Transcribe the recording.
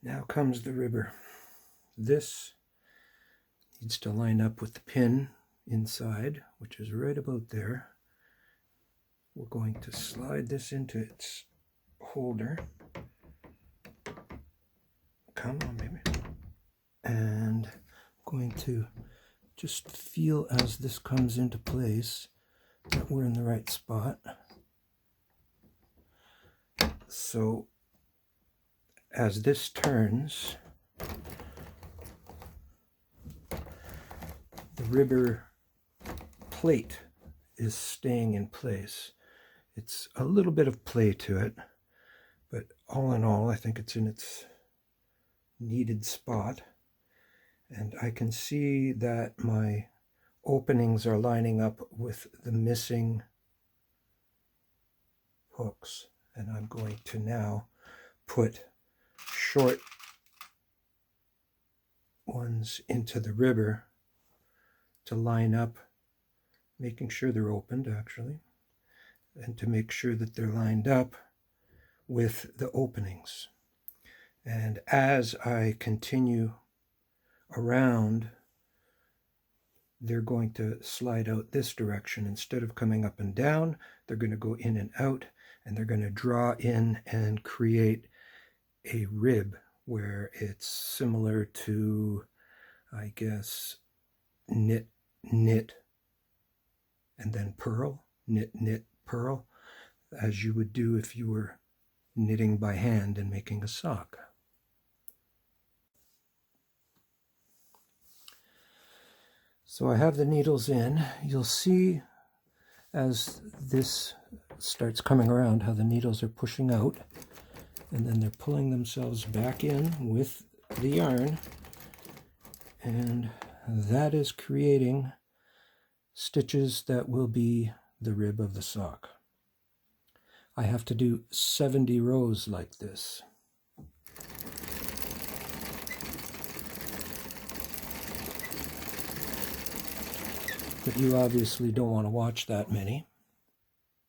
Now comes the ribber. This needs to line up with the pin inside, which is right about there. We're going to slide this into its holder. Come on, baby. And I'm going to just feel as this comes into place that we're in the right spot. So as this turns, the ribber plate is staying in place. It's a little bit of play to it, but all in all, I think it's in its needed spot. And I can see that my openings are lining up with the missing hooks. And I'm going to now put short ones into the ribber to line up, making sure they're opened actually, and to make sure that they're lined up with the openings. And as I continue around, they're going to slide out this direction. Instead of coming up and down, they're going to go in and out, and they're going to draw in and create a rib where it's similar to, I guess, knit, knit, and then purl, knit, knit, purl, as you would do if you were knitting by hand and making a sock. So I have the needles in. You'll see as this starts coming around how the needles are pushing out, and then they're pulling themselves back in with the yarn, and that is creating stitches that will be the rib of the sock. I have to do 70 rows like this. But you obviously don't want to watch that many.